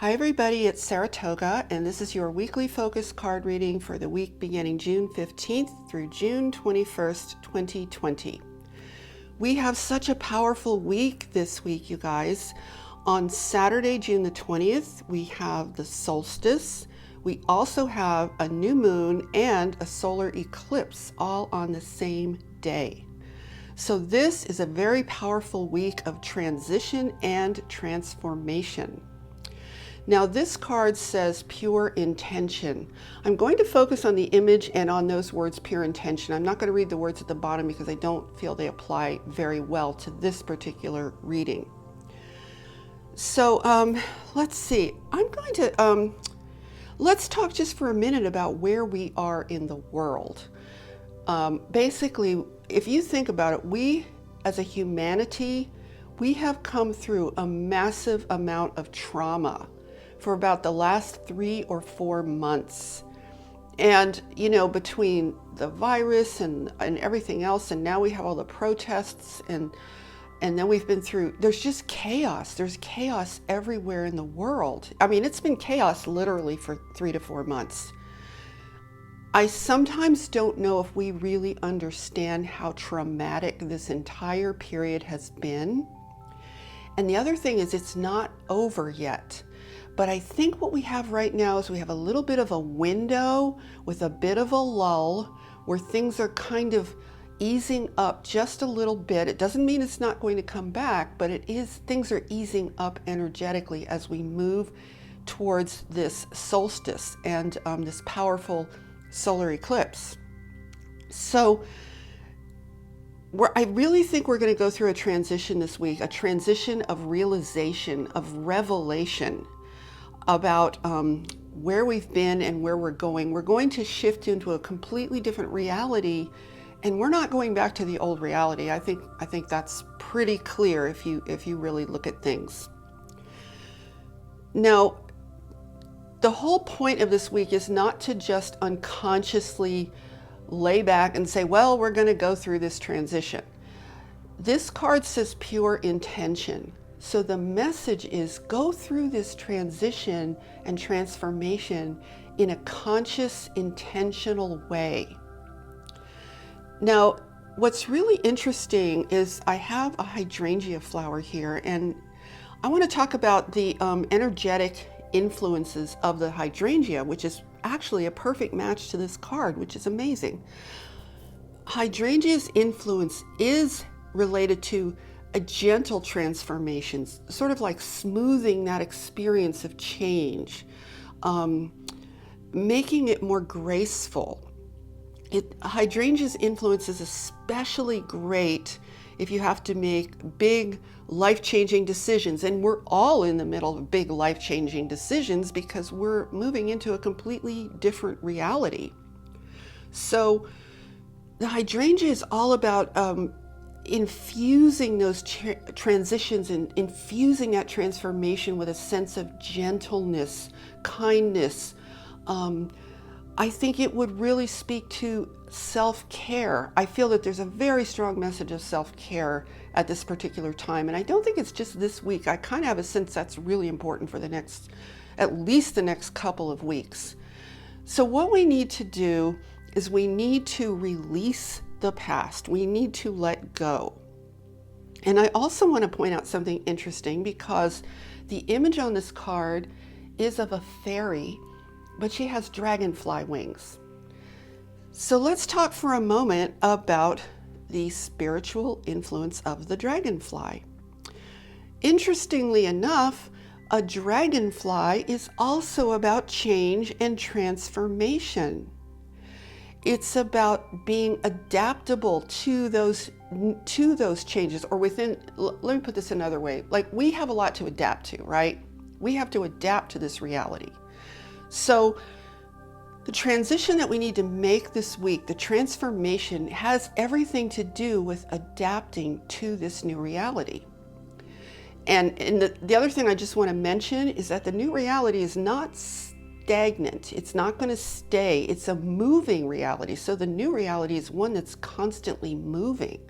Hi everybody, it's Saratoga, and this is your weekly focus card reading for the week beginning June 15th through June 21st, 2020. We have such a powerful week this week, you guys. On Saturday, June the 20th, we have the solstice. We also have a new moon and a solar eclipse all on the same day. So this is a very powerful week of transition and transformation. Now this card says pure intention. I'm going to focus on the image and on those words pure intention. I'm not going to read the words at the bottom because I don't feel they apply very well to this particular reading. So let's see. I'm going to, let's talk just for a minute about where we are in the world. Basically, if you think about it, we as a humanity, we have come through a massive amount of trauma for about the last 3 or 4 months. And, you know, between the virus and everything else, and now we have all the protests, and then we've been through, there's just chaos. There's chaos everywhere in the world. I mean, it's been chaos literally for 3 to 4 months. I sometimes don't know if we really understand how traumatic this entire period has been. And the other thing is it's not over yet. But I think what we have right now is we have a little bit of a window with a bit of a lull where things are kind of easing up just a little bit. It doesn't mean it's not going to come back, but things are easing up energetically as we move towards this solstice and this powerful solar eclipse. So I really think we're going to go through a transition this week, a transition of realization, of revelation about where we've been and where we're going. We're going to shift into a completely different reality, and we're not going back to the old reality. I think that's pretty clear if you really look at things. Now, the whole point of this week is not to just unconsciously lay back and say, well, we're going to go through this transition. This card says pure intention. So the message is go through this transition and transformation in a conscious, intentional way. Now, what's really interesting is I have a hydrangea flower here, and I want to talk about the energetic influences of the hydrangea, which is actually a perfect match to this card, which is amazing. Hydrangea's influence is related to a gentle transformation, sort of like smoothing that experience of change, making it more graceful. Hydrangea's influence is especially great if you have to make big life-changing decisions, and we're all in the middle of big life-changing decisions because we're moving into a completely different reality. So the hydrangea is all about infusing those transitions and infusing that transformation with a sense of gentleness, kindness. I think it would really speak to self-care. I feel that there's a very strong message of self-care at this particular time, and I don't think it's just this week. I kind of have a sense that's really important for at least the next couple of weeks. So what we need to do is we need to release the past. We need to let go. And I also want to point out something interesting because the image on this card is of a fairy, but she has dragonfly wings. So let's talk for a moment about the spiritual influence of the dragonfly. Interestingly enough, a dragonfly is also about change and transformation. It's about being adaptable to those changes, or let me put this another way, like we have a lot to adapt to, right? We have to adapt to this reality. So the transition that we need to make this week, the transformation, has everything to do with adapting to this new reality. And the other thing I just want to mention is that the new reality is not stagnant. It's not going to stay. It's a moving reality. So the new reality is one that's constantly moving.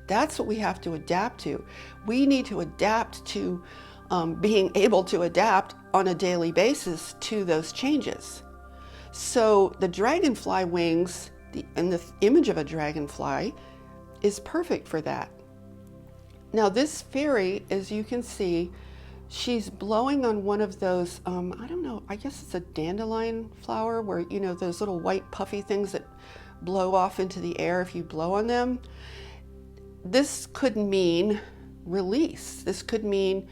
That's what we have to adapt to. We need to adapt to being able to adapt on a daily basis to those changes. So the dragonfly wings, and the image of a dragonfly is perfect for that. Now this fairy, as you can see, she's blowing on one of those, I don't know, I guess it's a dandelion flower where, you know, those little white puffy things that blow off into the air if you blow on them. This could mean release. This could mean,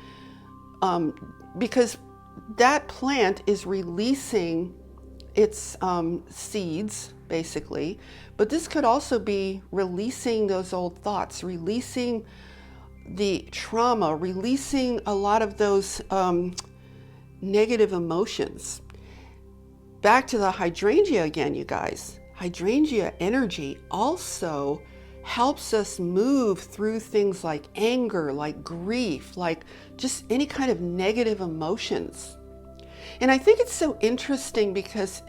because that plant is releasing its seeds, basically, but this could also be releasing those old thoughts, releasing the trauma, releasing a lot of those negative emotions. Back to the hydrangea again, you guys. Hydrangea energy also helps us move through things like anger, like grief, like just any kind of negative emotions. And I think it's so interesting because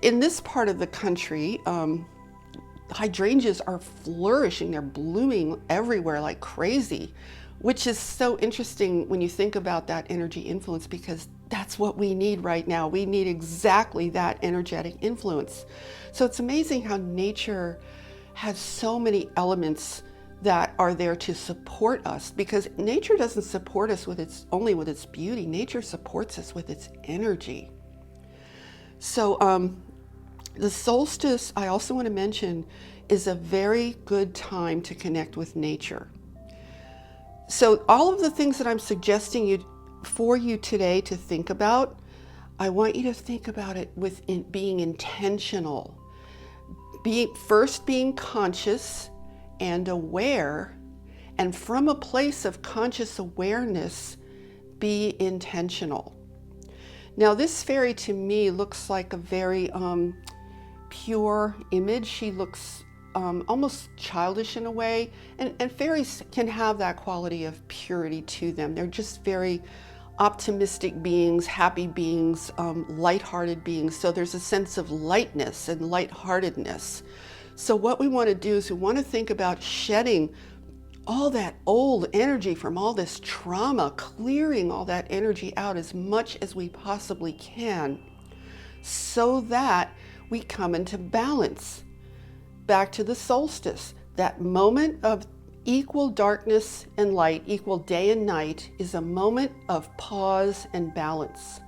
in this part of the country, hydrangeas are flourishing. They're blooming everywhere like crazy, which is so interesting when you think about that energy influence, because that's what we need right now. We need exactly that energetic influence. So it's amazing how nature has so many elements that are there to support us, because nature doesn't support us only with its beauty. Nature supports us with its energy. So the solstice, I also want to mention, is a very good time to connect with nature. So all of the things that I'm suggesting for you today to think about, I want you to think about it with being intentional. First being conscious and aware, and from a place of conscious awareness, be intentional. Now this fairy to me looks like a very pure image. She looks almost childish in a way, and fairies can have that quality of purity to them. They're just very optimistic beings, happy beings, lighthearted beings. So there's a sense of lightness and lightheartedness. So what we want to do is we want to think about shedding all that old energy from all this trauma, clearing all that energy out as much as we possibly can, so that we come into balance. Back to the solstice, that moment of equal darkness and light, equal day and night, is a moment of pause and balance.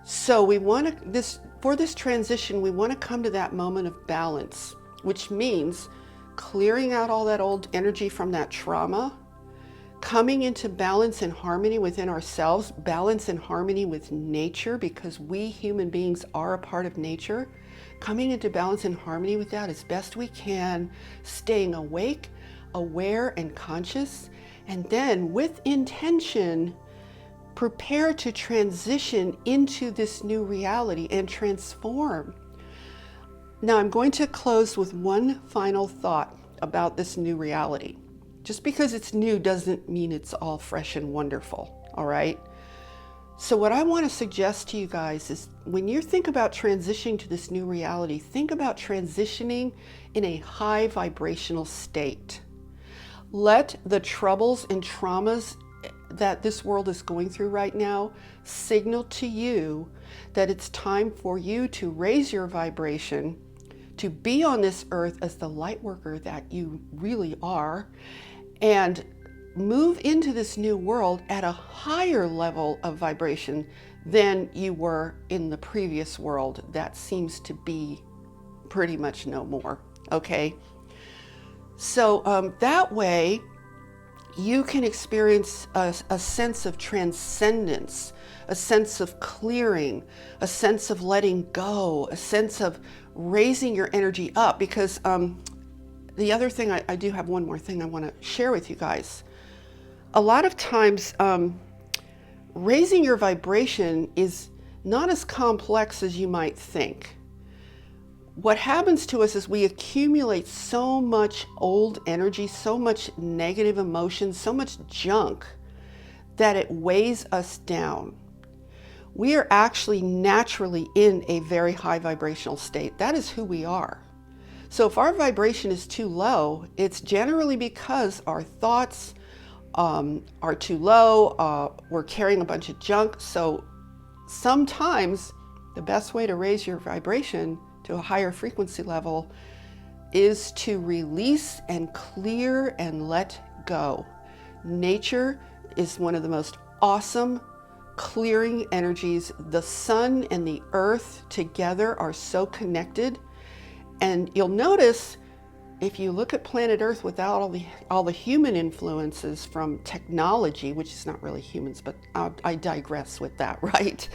So we want to, for this transition, we want to come to that moment of balance, which means clearing out all that old energy from that trauma, coming into balance and harmony within ourselves, balance and harmony with nature, because we human beings are a part of nature, coming into balance and harmony with that as best we can, staying awake, aware and conscious, and then with intention, prepare to transition into this new reality and transform. Now I'm going to close with one final thought about this new reality. Just because it's new doesn't mean it's all fresh and wonderful, all right? So what I want to suggest to you guys is, when you think about transitioning to this new reality, think about transitioning in a high vibrational state. Let the troubles and traumas that this world is going through right now signal to you that it's time for you to raise your vibration, to be on this earth as the light worker that you really are, and move into this new world at a higher level of vibration than you were in the previous world that seems to be pretty much no more, okay? So that way you can experience a sense of transcendence, a sense of clearing, a sense of letting go, a sense of raising your energy up. Because the other thing, I do have one more thing I want to share with you guys. A lot of times, raising your vibration is not as complex as you might think. What happens to us is we accumulate so much old energy, so much negative emotion, so much junk that it weighs us down. We are actually naturally in a very high vibrational state. That is who we are. So if our vibration is too low, it's generally because our thoughts are too low, we're carrying a bunch of junk. So sometimes the best way to raise your vibration to a higher frequency level is to release and clear and let go. Nature is one of the most awesome clearing energies. The sun and the earth together are so connected. And you'll notice if you look at planet Earth without all the human influences from technology, which is not really humans, but I digress with that, right?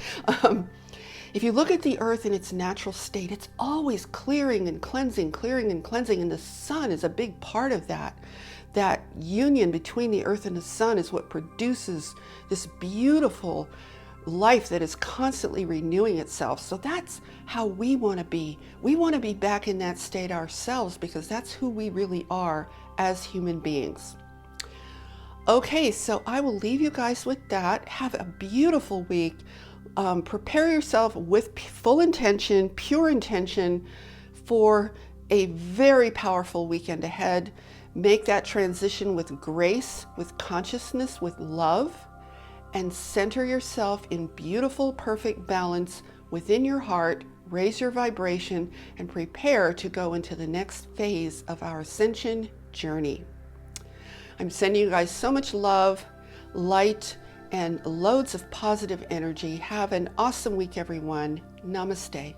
If you look at the Earth in its natural state, it's always clearing and cleansing, and the sun is a big part of that. That union between the Earth and the sun is what produces this beautiful life that is constantly renewing itself. So that's how we want to be. We want to be back in that state ourselves because that's who we really are as human beings. Okay, so I will leave you guys with that. Have a beautiful week. Prepare yourself with full intention, pure intention for a very powerful weekend ahead. Make that transition with grace, with consciousness, with love, and center yourself in beautiful, perfect balance within your heart. Raise your vibration and prepare to go into the next phase of our ascension journey. I'm sending you guys so much love, light, and loads of positive energy. Have an awesome week, everyone. Namaste.